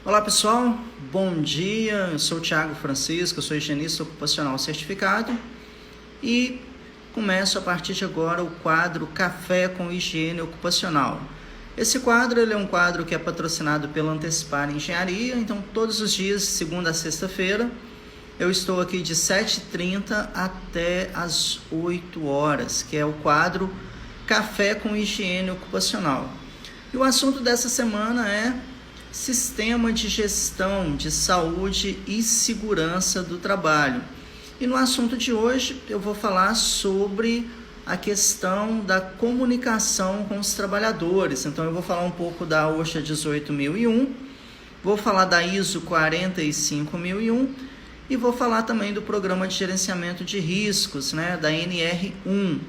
Olá pessoal, bom dia, eu sou o Thiago Francisco, eu sou higienista ocupacional certificado e começo a partir de agora o quadro Café com Higiene Ocupacional. Esse quadro é um quadro que é patrocinado pela Antecipar Engenharia, então todos os dias, de segunda a sexta-feira, eu estou aqui de 7h30 até as 8 horas, que é o quadro Café com Higiene Ocupacional. E o assunto dessa semana é Sistema de Gestão de Saúde e Segurança do Trabalho. E no assunto de hoje eu vou falar sobre a questão da comunicação com os trabalhadores. Então eu vou falar um pouco da OSHA 18001, vou falar da ISO 45001 e vou falar também do Programa de Gerenciamento de Riscos, da NR1,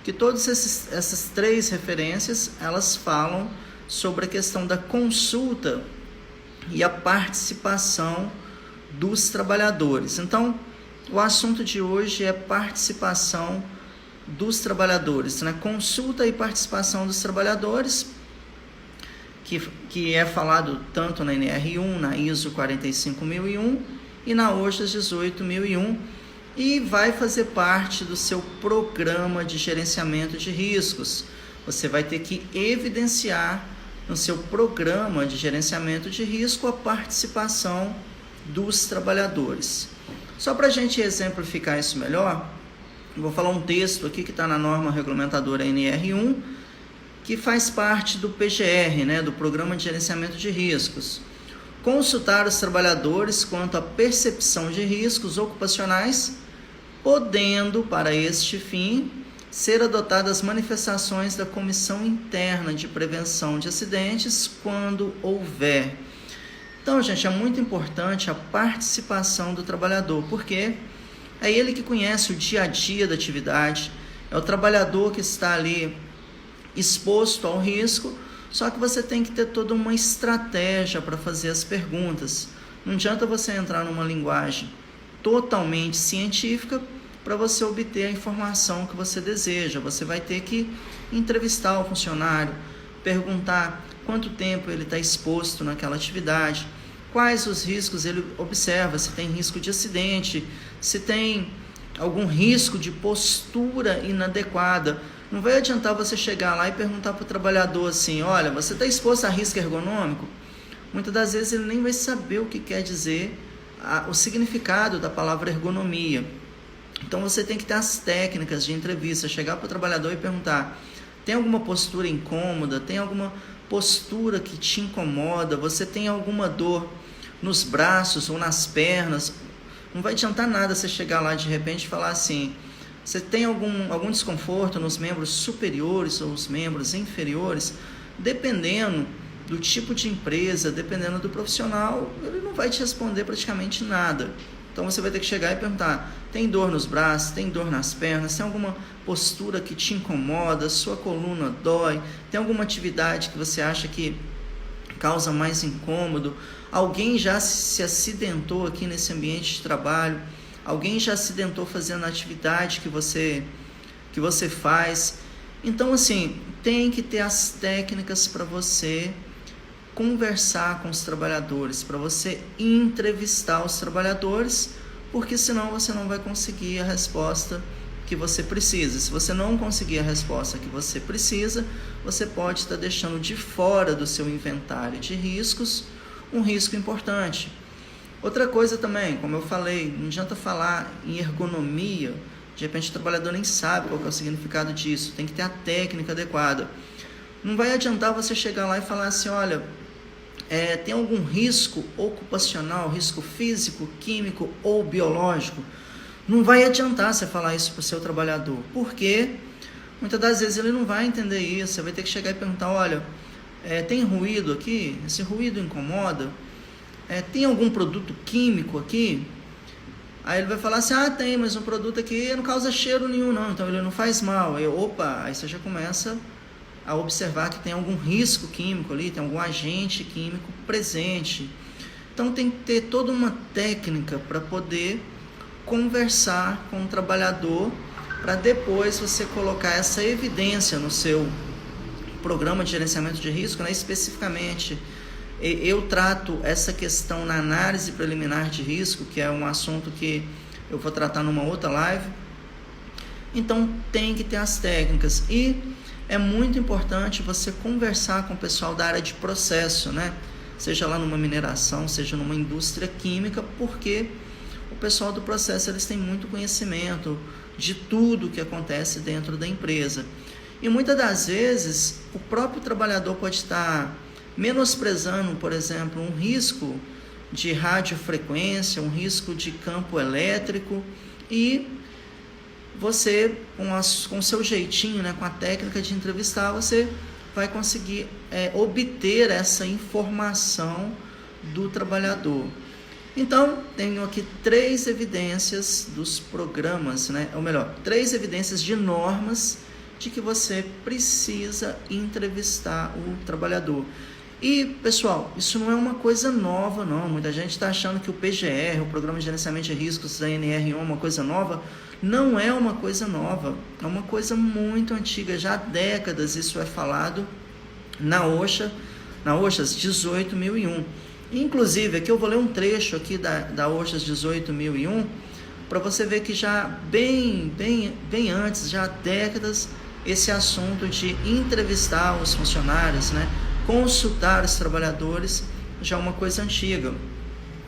que todas essas três referências, elas falam sobre a questão da consulta e a participação dos trabalhadores. Então, o assunto de hoje é participação dos trabalhadores, consulta e participação dos trabalhadores, que é falado tanto na NR1, na ISO 45001 e na OSHA 18001, e vai fazer parte do seu programa de gerenciamento de riscos. Você vai ter que evidenciar no seu programa de gerenciamento de risco a participação dos trabalhadores. Só para a gente exemplificar isso melhor, eu vou falar um texto aqui que está na norma regulamentadora NR1, que faz parte do PGR, do Programa de Gerenciamento de Riscos. Consultar os trabalhadores quanto à percepção de riscos ocupacionais, podendo, para este fim, ser adotadas manifestações da Comissão Interna de Prevenção de Acidentes quando houver. Então, gente, é muito importante a participação do trabalhador, porque é ele que conhece o dia a dia da atividade, é o trabalhador que está ali exposto ao risco, só que você tem que ter toda uma estratégia para fazer as perguntas. Não adianta você entrar numa linguagem totalmente científica para você obter a informação que você deseja. Você vai ter que entrevistar o funcionário, perguntar quanto tempo ele está exposto naquela atividade, quais os riscos ele observa, se tem risco de acidente, se tem algum risco de postura inadequada. Não vai adiantar você chegar lá e perguntar para o trabalhador assim, olha, você está exposto a risco ergonômico? Muitas das vezes ele nem vai saber o que quer dizer o significado da palavra ergonomia. Então você tem que ter as técnicas de entrevista, chegar para o trabalhador e perguntar, tem alguma postura incômoda, tem alguma postura que te incomoda, você tem alguma dor nos braços ou nas pernas? Não vai adiantar nada você chegar lá de repente e falar assim, você tem algum desconforto nos membros superiores ou os membros inferiores? Dependendo do tipo de empresa, dependendo do profissional, ele não vai te responder praticamente nada. Então você vai ter que chegar e perguntar, tem dor nos braços, tem dor nas pernas, tem alguma postura que te incomoda, sua coluna dói, tem alguma atividade que você acha que causa mais incômodo? Alguém já se acidentou aqui nesse ambiente de trabalho? Alguém já acidentou fazendo a atividade que você faz? Então, assim, tem que ter as técnicas para você conversar com os trabalhadores, para você entrevistar os trabalhadores, porque senão você não vai conseguir a resposta que você precisa. Se você não conseguir a resposta que você precisa, você pode estar deixando de fora do seu inventário de riscos um risco importante. Outra coisa também, como eu falei, não adianta falar em ergonomia, de repente o trabalhador nem sabe qual é o significado disso, tem que ter a técnica adequada. Não vai adiantar você chegar lá e falar assim, olha, tem algum risco ocupacional, risco físico, químico ou biológico? Não vai adiantar você falar isso para o seu trabalhador, porque muitas das vezes ele não vai entender isso. Você vai ter que chegar e perguntar, olha, tem ruído aqui? Esse ruído incomoda? Tem algum produto químico aqui? Aí ele vai falar assim, tem, mas o produto aqui não causa cheiro nenhum não, então ele não faz mal. Aí você já começa a observar que tem algum risco químico ali, tem algum agente químico presente. Então tem que ter toda uma técnica para poder conversar com o trabalhador, para depois você colocar essa evidência no seu programa de gerenciamento de risco, especificamente Eu trato essa questão na análise preliminar de risco, que é um assunto que eu vou tratar numa outra live. Então tem que ter as técnicas, e é muito importante você conversar com o pessoal da área de processo, né? Seja lá numa mineração, seja numa indústria química, porque o pessoal do processo, eles têm muito conhecimento de tudo que acontece dentro da empresa. E muitas das vezes o próprio trabalhador pode estar menosprezando, por exemplo, um risco de radiofrequência, um risco de campo elétrico, e você, com o seu jeitinho, né, com a técnica de entrevistar, você vai conseguir obter essa informação do trabalhador. Então, tenho aqui 3 evidências dos programas, né? Ou melhor, 3 evidências de normas de que você precisa entrevistar o trabalhador. E, pessoal, isso não é uma coisa nova, não. Muita gente está achando que o PGR, o Programa de Gerenciamento de Riscos da NR1, é uma coisa nova. Não é uma coisa nova, é uma coisa muito antiga, já há décadas isso é falado na OSHA 18.001. Inclusive, aqui eu vou ler um trecho aqui da OSHA 18.001, para você ver que já bem antes, já há décadas, esse assunto de entrevistar os funcionários, né, consultar os trabalhadores, já é uma coisa antiga.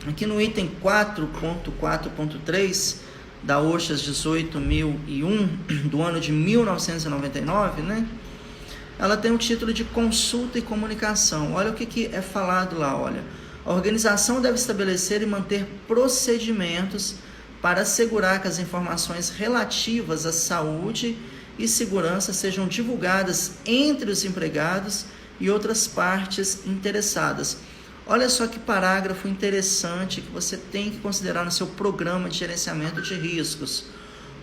Aqui no item 4.4.3 da OSHA 18.001, do ano de 1999, né, ela tem o título de consulta e comunicação. Olha o que é falado lá, olha. A organização deve estabelecer e manter procedimentos para assegurar que as informações relativas à saúde e segurança sejam divulgadas entre os empregados e outras partes interessadas. Olha só que parágrafo interessante que você tem que considerar no seu programa de gerenciamento de riscos.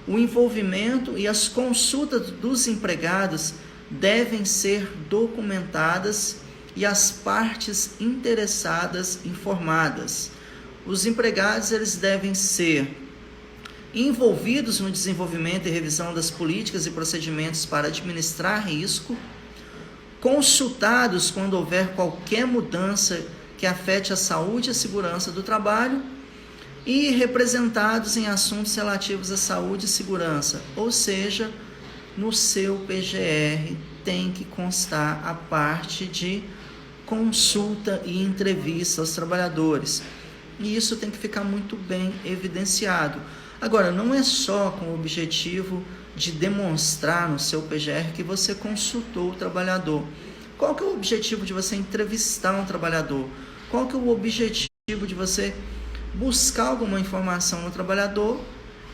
O envolvimento e as consultas dos empregados devem ser documentadas e as partes interessadas informadas. Os empregados, eles devem ser envolvidos no desenvolvimento e revisão das políticas e procedimentos para administrar risco, consultados quando houver qualquer mudança que afete a saúde e a segurança do trabalho, e representados em assuntos relativos à saúde e segurança, ou seja, no seu PGR tem que constar a parte de consulta e entrevista aos trabalhadores. E isso tem que ficar muito bem evidenciado. Agora, não é só com o objetivo de demonstrar no seu PGR que você consultou o trabalhador. Qual que é o objetivo de você entrevistar um trabalhador? Qual que é o objetivo de você buscar alguma informação no trabalhador?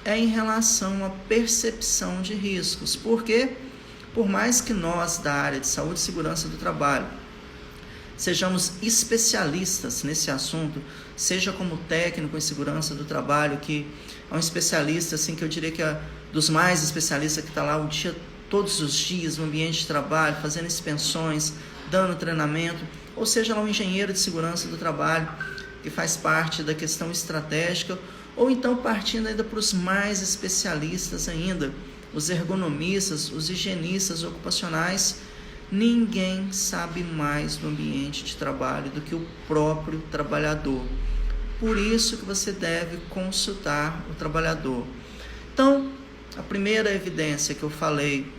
É em relação à percepção de riscos. Porque, por mais que nós da área de saúde e segurança do trabalho sejamos especialistas nesse assunto, seja como técnico em segurança do trabalho, que é um especialista, assim, que eu diria que é dos mais especialistas, que está lá todos os dias no ambiente de trabalho, fazendo inspeções, dando treinamento, ou seja lá um engenheiro de segurança do trabalho, que faz parte da questão estratégica, ou então partindo ainda para os mais especialistas ainda, os ergonomistas, os higienistas ocupacionais. Ninguém sabe mais do ambiente de trabalho do que o próprio trabalhador. Por isso que você deve consultar o trabalhador. Então, a primeira evidência que eu falei,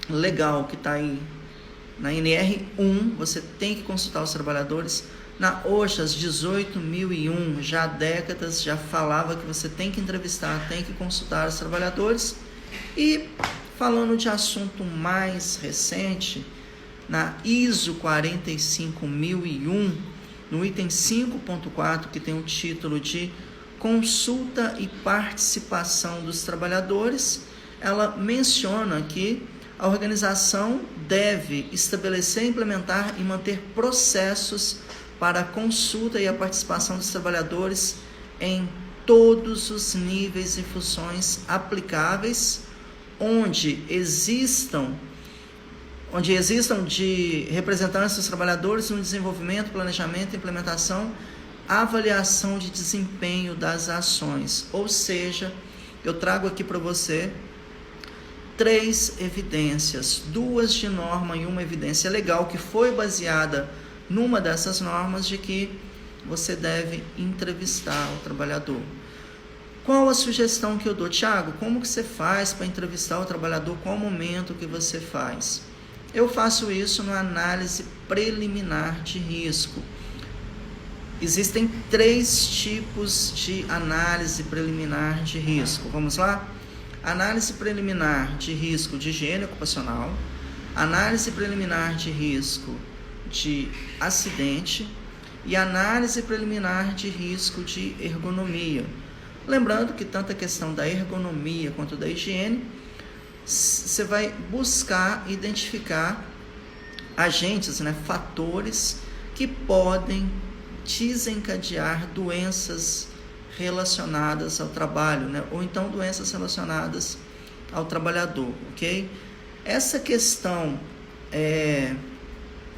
legal, que está aí na NR1, você tem que consultar os trabalhadores. Na OSHA 18.001, já há décadas, já falava que você tem que entrevistar, tem que consultar os trabalhadores. E falando de assunto mais recente, na ISO 45001, no item 5.4, que tem o título de consulta e participação dos trabalhadores, ela menciona que a organização deve estabelecer, implementar e manter processos para a consulta e a participação dos trabalhadores em todos os níveis e funções aplicáveis, onde existam de representantes dos trabalhadores no desenvolvimento, planejamento, implementação, avaliação de desempenho das ações. Ou seja, eu trago aqui para você 3 evidências, 2 de norma e 1 evidência legal, que foi baseada numa dessas normas de que você deve entrevistar o trabalhador. Qual a sugestão que eu dou? Tiago, como que você faz para entrevistar o trabalhador? Qual o momento que você faz? Eu faço isso na análise preliminar de risco. Existem 3 tipos de análise preliminar de risco. Vamos lá? Análise preliminar de risco de higiene ocupacional, análise preliminar de risco de acidente e análise preliminar de risco de ergonomia. Lembrando que tanto a questão da ergonomia quanto da higiene, você vai buscar identificar agentes, fatores que podem desencadear doenças relacionadas ao trabalho, ou então doenças relacionadas ao trabalhador, ok? Essa questão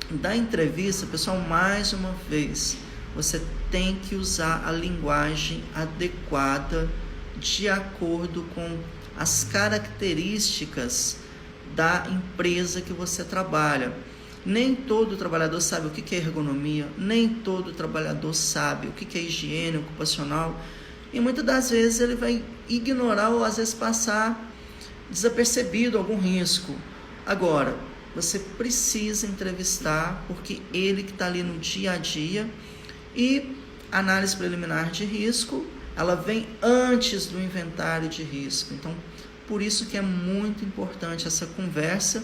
da entrevista, pessoal, mais uma vez, você tem que usar a linguagem adequada de acordo com as características da empresa que você trabalha. Nem todo trabalhador sabe o que é ergonomia, nem todo trabalhador sabe o que é higiene ocupacional, e muitas das vezes ele vai ignorar ou às vezes passar desapercebido algum risco. Agora, você precisa entrevistar, porque ele que está ali no dia a dia, e a análise preliminar de risco, ela vem antes do inventário de risco. Então, por isso que é muito importante essa conversa.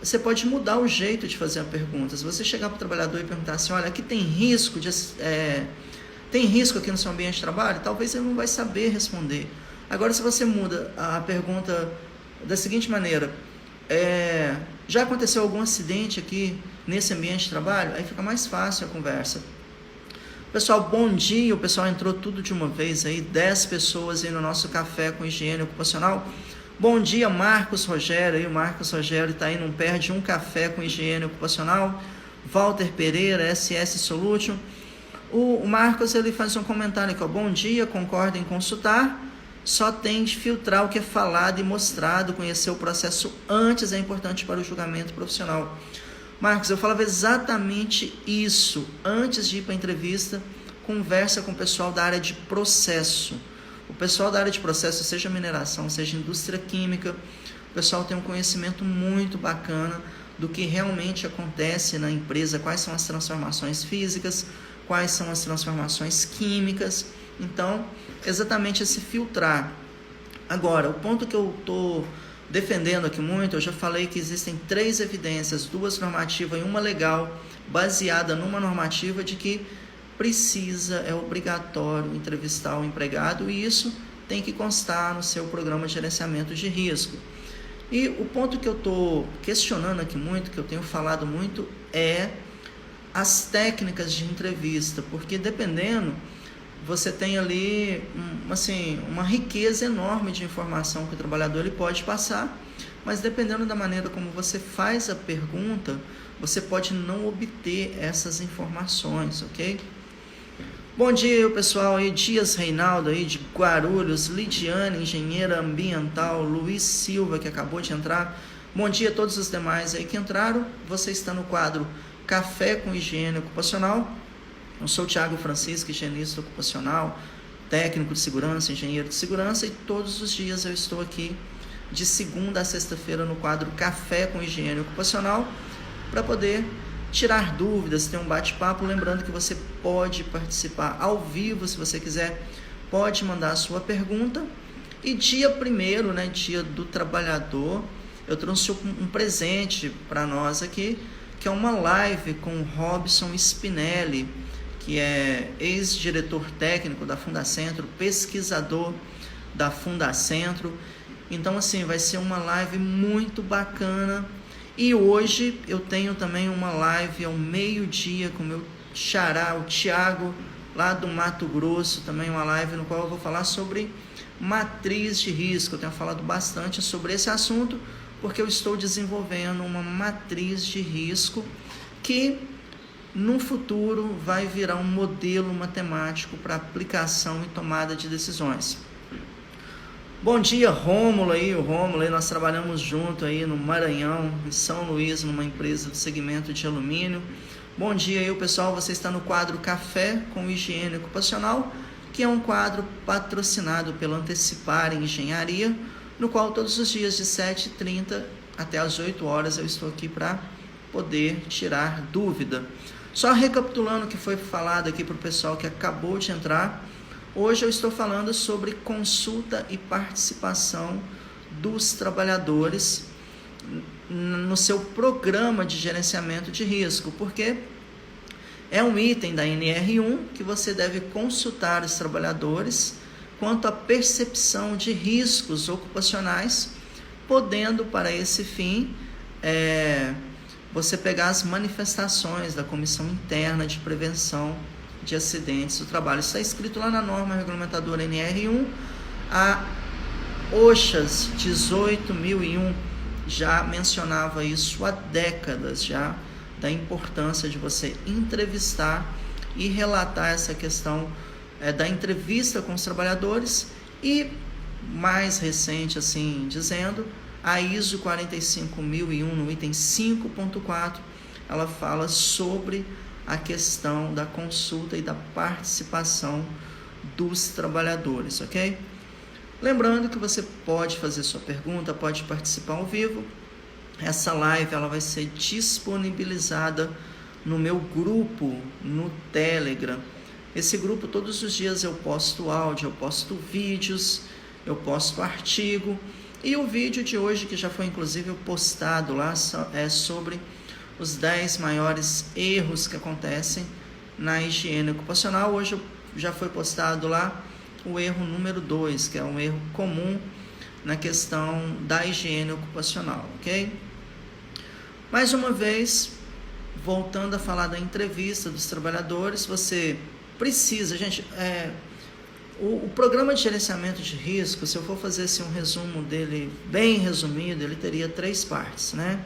Você pode mudar o jeito de fazer a pergunta. Se você chegar para o trabalhador e perguntar assim, olha, aqui tem risco aqui no seu ambiente de trabalho? Talvez ele não vai saber responder. Agora, se você muda a pergunta da seguinte maneira, já aconteceu algum acidente aqui nesse ambiente de trabalho? Aí fica mais fácil a conversa. Pessoal, bom dia. O pessoal entrou tudo de uma vez aí, 10 pessoas aí no nosso café com higiene ocupacional. Bom dia, Marcos Rogério. Aí o Marcos Rogério está aí, não perde um café com higiene ocupacional. Walter Pereira, SS Solution. O Marcos, ele faz um comentário aqui, ó. Bom dia, concordo em consultar. Só tem de filtrar o que é falado e mostrado, conhecer o processo antes é importante para o julgamento profissional. Marcos, eu falava exatamente isso. Antes de ir para a entrevista, conversa com o pessoal da área de processo. O pessoal da área de processo, seja mineração, seja indústria química, o pessoal tem um conhecimento muito bacana do que realmente acontece na empresa, quais são as transformações físicas, quais são as transformações químicas. Então, exatamente esse filtrar. Agora, o ponto que eu estou defendendo aqui muito, eu já falei que existem 3 evidências, 2 normativas e 1 legal, baseada numa normativa de que é obrigatório entrevistar o empregado, e isso tem que constar no seu programa de gerenciamento de risco. E o ponto que eu estou questionando aqui muito, que eu tenho falado muito, é as técnicas de entrevista, porque dependendo, você tem ali uma riqueza enorme de informação que o trabalhador ele pode passar, mas dependendo da maneira como você faz a pergunta, você pode não obter essas informações, ok? Bom dia, pessoal aí, Dias Reinaldo aí de Guarulhos, Lidiane, engenheira ambiental, Luiz Silva, que acabou de entrar. Bom dia a todos os demais aí que entraram. Você está no quadro Café com Higiene Ocupacional. Eu sou o Thiago Francisco, higienista ocupacional, técnico de segurança, engenheiro de segurança, e todos os dias eu estou aqui de segunda a sexta-feira no quadro Café com Higiene Ocupacional para poder tirar dúvidas, ter um bate-papo. Lembrando que você pode participar ao vivo, se você quiser, pode mandar a sua pergunta. E dia 1º, dia do trabalhador, eu trouxe um presente para nós aqui, que é uma live com o Robson Spinelli, que é ex-diretor técnico da Fundacentro, pesquisador da Fundacentro. Então, assim, vai ser uma live muito bacana. E hoje eu tenho também uma live ao meio-dia com o meu xará, o Thiago, lá do Mato Grosso, também uma live no qual eu vou falar sobre matriz de risco. Eu tenho falado bastante sobre esse assunto, porque eu estou desenvolvendo uma matriz de risco que no futuro vai virar um modelo matemático para aplicação e tomada de decisões. Bom dia, Rômulo aí, nós trabalhamos junto aí no Maranhão, em São Luís, numa empresa do segmento de alumínio. Bom dia aí, pessoal. Você está no quadro Café com Higiene Ocupacional, que é um quadro patrocinado pela Antecipar Engenharia, no qual todos os dias de 7h30 até as 8 horas eu estou aqui para poder tirar dúvida. Só recapitulando o que foi falado aqui para o pessoal que acabou de entrar, hoje eu estou falando sobre consulta e participação dos trabalhadores no seu programa de gerenciamento de risco, porque é um item da NR1 que você deve consultar os trabalhadores quanto à percepção de riscos ocupacionais, podendo para esse fim você pegar as manifestações da Comissão Interna de Prevenção de Acidentes do Trabalho. Isso está escrito lá na norma regulamentadora NR1, a OSHAS 18001 já mencionava isso há décadas já, da importância de você entrevistar e relatar essa questão da entrevista com os trabalhadores. E mais recente, assim dizendo, a ISO 45001 no item 5.4, ela fala sobre a questão da consulta e da participação dos trabalhadores, ok? Lembrando que você pode fazer sua pergunta, pode participar ao vivo. Essa live ela vai ser disponibilizada no meu grupo no Telegram. Esse grupo, todos os dias eu posto áudio, eu posto vídeos, eu posto artigo. E o vídeo de hoje, que já foi inclusive postado lá, é sobre os 10 maiores erros que acontecem na higiene ocupacional. Hoje já foi postado lá o erro número 2, que é um erro comum na questão da higiene ocupacional, ok? Mais uma vez, voltando a falar da entrevista dos trabalhadores, você precisa, gente, o programa de gerenciamento de risco, se eu for fazer assim, um resumo dele bem resumido, ele teria 3 partes, né?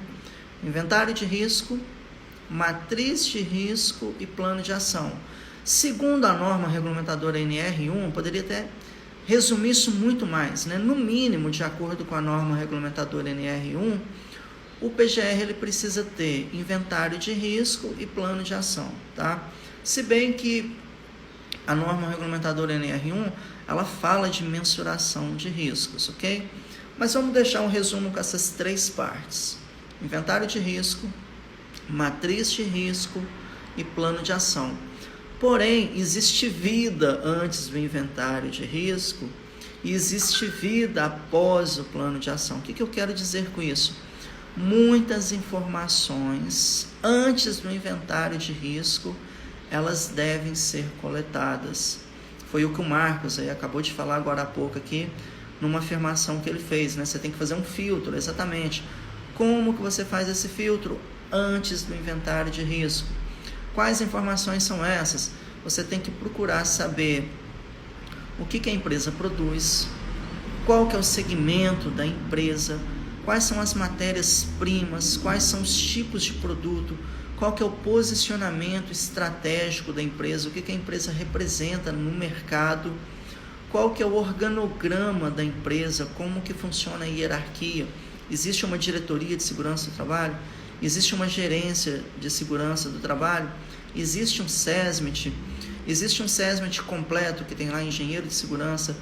Inventário de risco, matriz de risco e plano de ação. Segundo a norma regulamentadora NR1, poderia até resumir isso muito mais, né? No mínimo, de acordo com a norma regulamentadora NR1, o PGR ele precisa ter inventário de risco e plano de ação, tá? Se bem que a norma regulamentadora NR1, ela fala de mensuração de riscos, ok? Mas vamos deixar um resumo com essas 3 partes: inventário de risco, matriz de risco e plano de ação. Porém, existe vida antes do inventário de risco e existe vida após o plano de ação. O que eu quero dizer com isso? Muitas informações antes do inventário de risco, elas devem ser coletadas. Foi o que o Marcos aí acabou de falar agora há pouco aqui, numa afirmação que ele fez, né? Você tem que fazer um filtro, exatamente. Como que você faz esse filtro antes do inventário de risco? Quais informações são essas? Você tem que procurar saber o que a empresa produz, qual que é o segmento da empresa, quais são as matérias-primas, quais são os tipos de produto, qual que é o posicionamento estratégico da empresa, o que a empresa representa no mercado, qual que é o organograma da empresa, como que funciona a hierarquia. Existe uma diretoria de segurança do trabalho? Existe uma gerência de segurança do trabalho? Existe um SESMIT? Existe um SESMIT completo que tem lá engenheiro de segurança,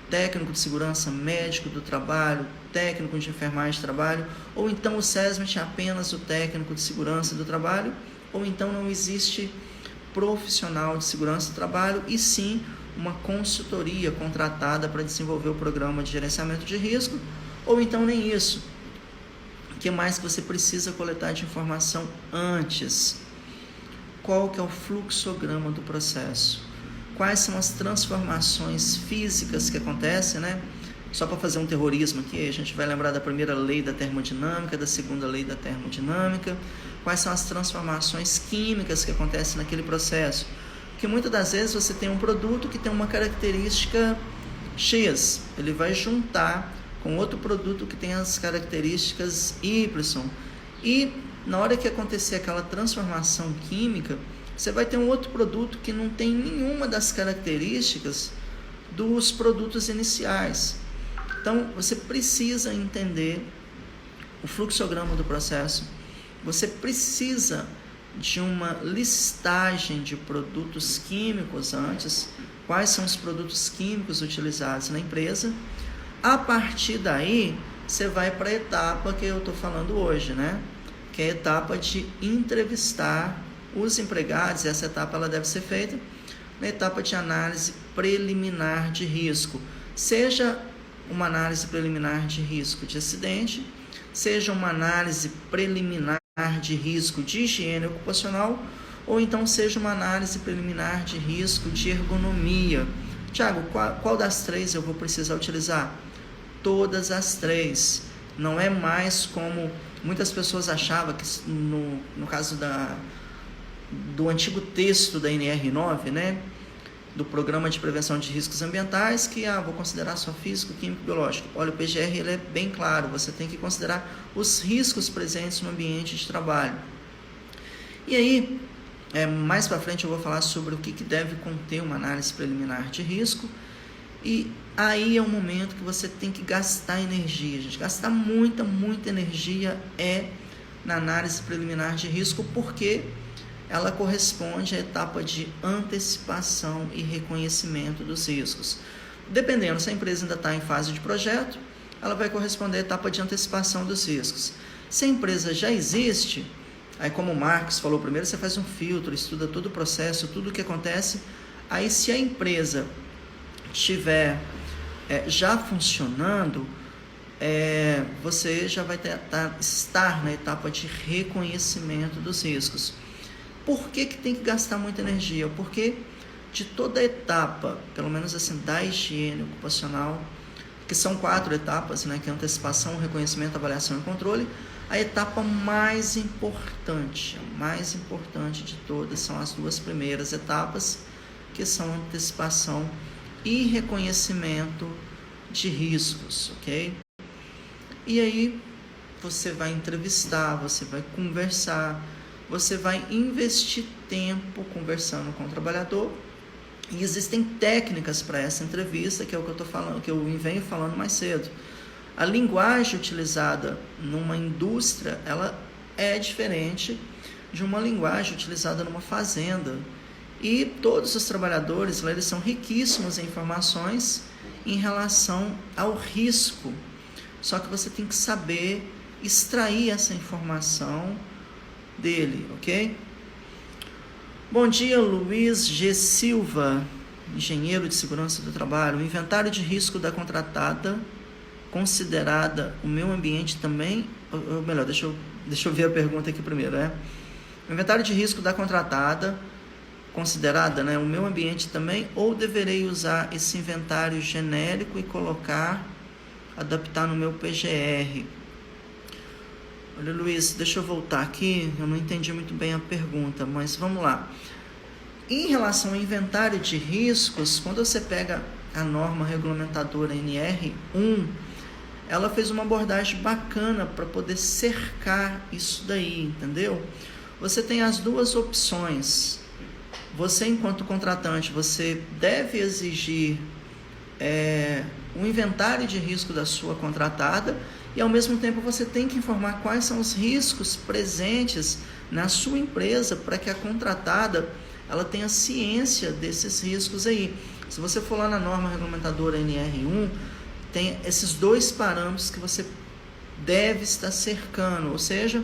técnico de segurança, médico do trabalho, técnico de enfermagem de trabalho? Ou então o SESMIT é apenas o técnico de segurança do trabalho? Ou então não existe profissional de segurança do trabalho e sim uma consultoria contratada para desenvolver o programa de gerenciamento de risco? Ou então nem isso. O que mais que você precisa coletar de informação antes? Qual que é o fluxograma do processo? Quais são as transformações físicas que acontecem, né? Só para fazer um terrorismo aqui, a gente vai lembrar da primeira lei da termodinâmica, da segunda lei da termodinâmica. Quais são as transformações químicas que acontecem naquele processo? Porque muitas das vezes você tem um produto que tem uma característica X, ele vai juntar com outro produto que tem as características Y, e na hora que acontecer aquela transformação química, você vai ter um outro produto que não tem nenhuma das características dos produtos iniciais. Então, você precisa entender o fluxograma do processo, você precisa de uma listagem de produtos químicos antes, quais são os produtos químicos utilizados na empresa. A partir daí, você vai para a etapa que eu estou falando hoje, né? Que é a etapa de entrevistar os empregados. Essa etapa ela deve ser feita na etapa de análise preliminar de risco, seja uma análise preliminar de risco de acidente, seja uma análise preliminar de risco de higiene ocupacional, ou então seja uma análise preliminar de risco de ergonomia. Tiago, qual das três eu vou precisar utilizar? Todas as três. Não é mais como muitas pessoas achavam que no caso do antigo texto da NR9, né, do Programa de Prevenção de Riscos Ambientais, que vou considerar só físico, químico e biológico. Olha, o PGR ele é bem claro, você tem que considerar os riscos presentes no ambiente de trabalho. E aí, mais para frente eu vou falar sobre o que deve conter uma análise preliminar de risco, e aí é o momento que você tem que gastar energia, gente. Gastar muita energia na análise preliminar de risco, porque ela corresponde à etapa de antecipação e reconhecimento dos riscos. Dependendo se a empresa ainda está em fase de projeto, ela vai corresponder à etapa de antecipação dos riscos. Se a empresa já existe, aí como o Marcos falou, primeiro você faz um filtro, estuda todo o processo, tudo o que acontece. Aí se a empresa estiver já funcionando, você já vai estar na etapa de reconhecimento dos riscos. Por que tem que gastar muita energia? Porque de toda a etapa, pelo menos assim, da higiene ocupacional, que são 4 etapas, né, que é antecipação, reconhecimento, avaliação e controle, a etapa mais importante de todas são as 2 primeiras etapas, que são antecipação e reconhecimento de riscos, ok? E aí você vai entrevistar, você vai conversar, você vai investir tempo conversando com o trabalhador, e existem técnicas para essa entrevista, que é o que eu estou falando, que eu venho falando mais cedo. A linguagem utilizada numa indústria, ela é diferente de uma linguagem utilizada numa fazenda. E todos os trabalhadores, eles são riquíssimos em informações em relação ao risco. Só que você tem que saber extrair essa informação dele, ok? Bom dia, Luiz G. Silva, engenheiro de segurança do trabalho. O inventário de risco da contratada, considerada o meu ambiente também, ou melhor, deixa eu ver a pergunta aqui primeiro, O inventário de risco da contratada, considerada, o meu ambiente também, ou deverei usar esse inventário genérico e adaptar no meu PGR? Olha, Luiz, deixa eu voltar aqui, eu não entendi muito bem a pergunta, mas vamos lá. Em relação ao inventário de riscos, quando você pega a norma regulamentadora NR1, ela fez uma abordagem bacana para poder cercar isso daí, entendeu? Você tem as 2 opções. Você, enquanto contratante, você deve exigir um inventário de risco da sua contratada, e ao mesmo tempo você tem que informar quais são os riscos presentes na sua empresa, para que a contratada ela tenha ciência desses riscos aí. Se você for lá na norma regulamentadora NR1, tem esses 2 parâmetros que você deve estar cercando, ou seja,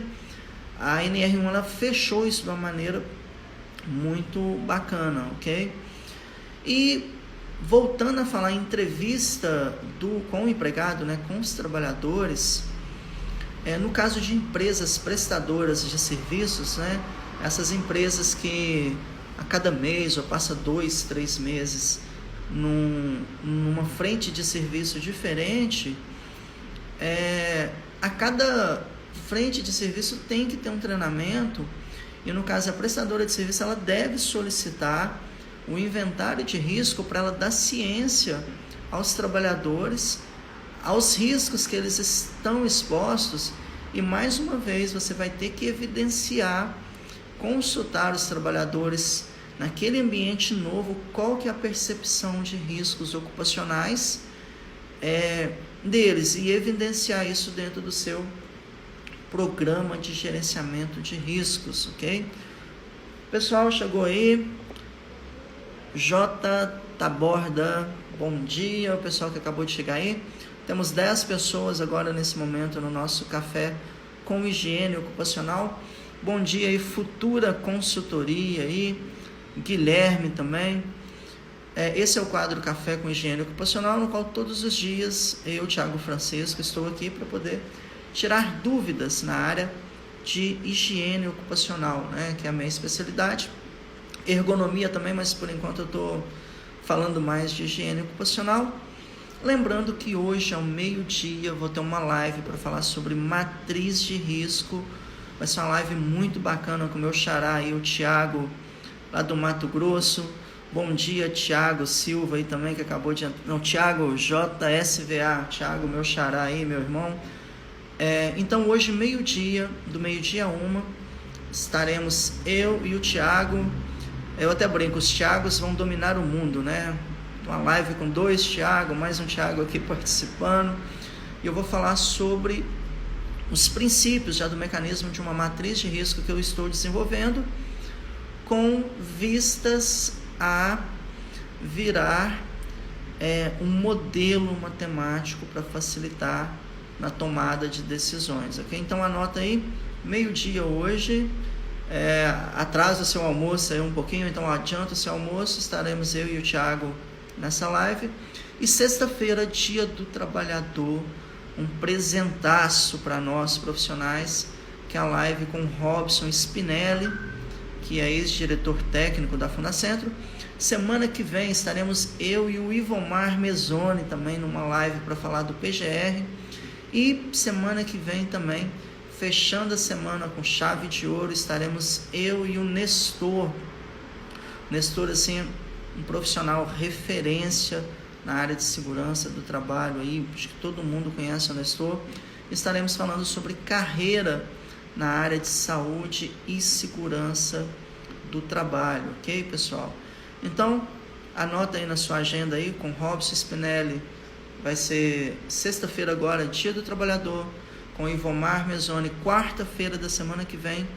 a NR1 ela fechou isso de uma maneira muito bacana, ok? E voltando a falar em entrevista com o empregado, com os trabalhadores, no caso de empresas prestadoras de serviços, essas empresas que a cada mês ou passa 2, 3 meses numa frente de serviço diferente, a cada frente de serviço tem que ter um treinamento, e no caso a prestadora de serviço ela deve solicitar o inventário de risco para ela dar ciência aos trabalhadores, aos riscos que eles estão expostos, e mais uma vez você vai ter que evidenciar, consultar os trabalhadores naquele ambiente novo, qual que é a percepção de riscos ocupacionais deles, e evidenciar isso dentro do seu programa de gerenciamento de riscos, ok? Pessoal, chegou aí. J. Taborda, bom dia. O pessoal que acabou de chegar aí. Temos 10 pessoas agora nesse momento no nosso café com higiene ocupacional. Bom dia aí, Futura Consultoria aí. Guilherme também. Esse é o quadro Café com Higiene Ocupacional, no qual todos os dias eu, Thiago Francisco, estou aqui para poder tirar dúvidas na área de higiene ocupacional, né, que é a minha especialidade. Ergonomia também, mas por enquanto eu estou falando mais de higiene ocupacional. Lembrando que hoje ao meio-dia eu vou ter uma live para falar sobre matriz de risco. Vai ser uma live muito bacana com o meu xará aí, o Thiago, lá do Mato Grosso. Bom dia, Thiago Silva aí também, que acabou de... Não, Thiago JSVA, Thiago, meu xará aí, meu irmão. Então hoje, meio-dia, do meio-dia a 1, estaremos eu e o Thiago. Eu até brinco, os Thiagos vão dominar o mundo, né? Uma live com 2 Thiago, mais um Thiago aqui participando. E eu vou falar sobre os princípios já do mecanismo de uma matriz de risco que eu estou desenvolvendo, com vistas a virar um modelo matemático para facilitar na tomada de decisões, ok? Então anota aí, meio-dia hoje, atrasa o seu almoço aí um pouquinho, então adianta o seu almoço, estaremos eu e o Thiago nessa live. E sexta-feira, dia do trabalhador, um presentaço para nós profissionais, que é a live com Robson Spinelli, que é ex-diretor técnico da Fundacentro. Semana que vem estaremos eu e o Ivomar Mezzoni também numa live para falar do PGR. E semana que vem também, fechando a semana com chave de ouro, estaremos eu e o Nestor. Nestor, assim, um profissional referência na área de segurança do trabalho aí, acho que todo mundo conhece o Nestor. Estaremos falando sobre carreira na área de saúde e segurança do trabalho, ok, pessoal? Então, anota aí na sua agenda aí, com Robson Spinelli, vai ser sexta-feira agora, dia do trabalhador, com Ivomar Mezzoni, quarta-feira da semana que vem,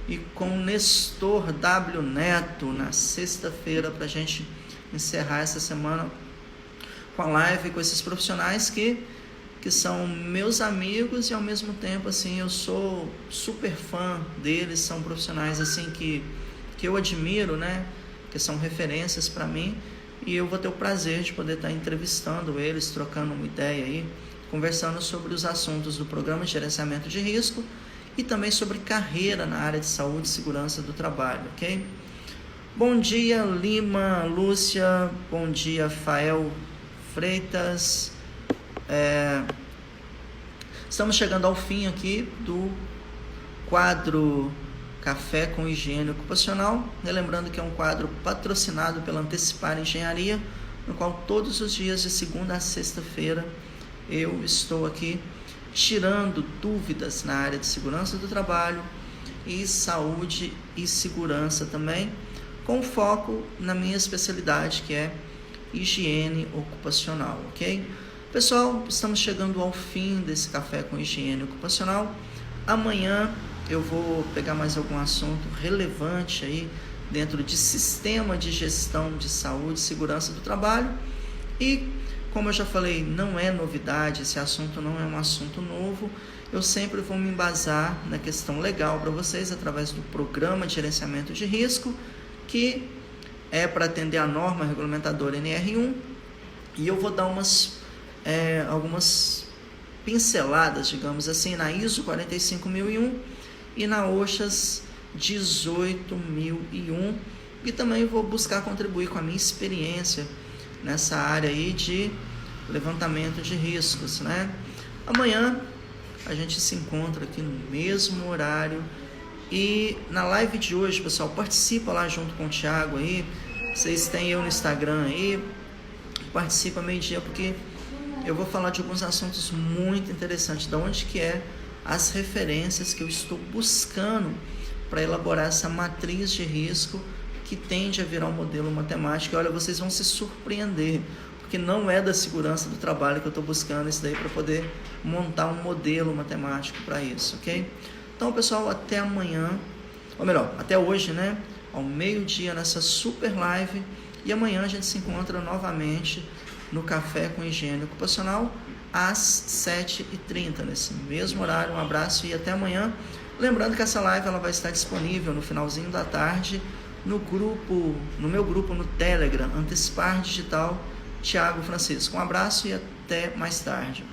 e com Nestor W. Neto, na sexta-feira, para a gente encerrar essa semana com a live com esses profissionais que são meus amigos e ao mesmo tempo, assim, eu sou super fã deles, são profissionais, assim, que eu admiro, né, que são referências para mim, e eu vou ter o prazer de poder estar entrevistando eles, trocando uma ideia aí, conversando sobre os assuntos do Programa de Gerenciamento de Risco e também sobre carreira na área de saúde e segurança do trabalho, ok? Bom dia, Lima, Lúcia, bom dia, Fael Freitas. Estamos chegando ao fim aqui do quadro Café com Higiene Ocupacional, lembrando que é um quadro patrocinado pela Antecipar Engenharia, no qual todos os dias de segunda a sexta-feira eu estou aqui tirando dúvidas na área de segurança do trabalho e saúde e segurança também, com foco na minha especialidade, que é higiene ocupacional, ok? Pessoal, estamos chegando ao fim desse Café com Higiene Ocupacional. Amanhã eu vou pegar mais algum assunto relevante aí dentro de sistema de gestão de saúde e segurança do trabalho. E, como eu já falei, não é novidade, esse assunto não é um assunto novo. Eu sempre vou me embasar na questão legal para vocês através do Programa de Gerenciamento de Risco, que é para atender a norma regulamentadora NR1, e eu vou dar algumas pinceladas, digamos assim, na ISO 45001 e na OHSAS 18001, e também vou buscar contribuir com a minha experiência nessa área aí de levantamento de riscos, né? Amanhã a gente se encontra aqui no mesmo horário. E na live de hoje, pessoal, participa lá junto com o Thiago aí. Vocês têm eu no Instagram aí. Participa meio-dia, porque eu vou falar de alguns assuntos muito interessantes. Da onde que é as referências que eu estou buscando para elaborar essa matriz de risco que tende a virar um modelo matemático. E olha, vocês vão se surpreender, porque não é da segurança do trabalho que eu estou buscando isso daí para poder montar um modelo matemático para isso, ok? Então, pessoal, até amanhã, ou melhor, até hoje, né? ao meio-dia nessa super live, e amanhã a gente se encontra novamente no Café com Higiene Ocupacional às 7h30, nesse mesmo horário. Um abraço e até amanhã. Lembrando que essa live ela vai estar disponível no finalzinho da tarde no meu grupo no Telegram, Antecipar Digital Tiago Francisco. Um abraço e até mais tarde.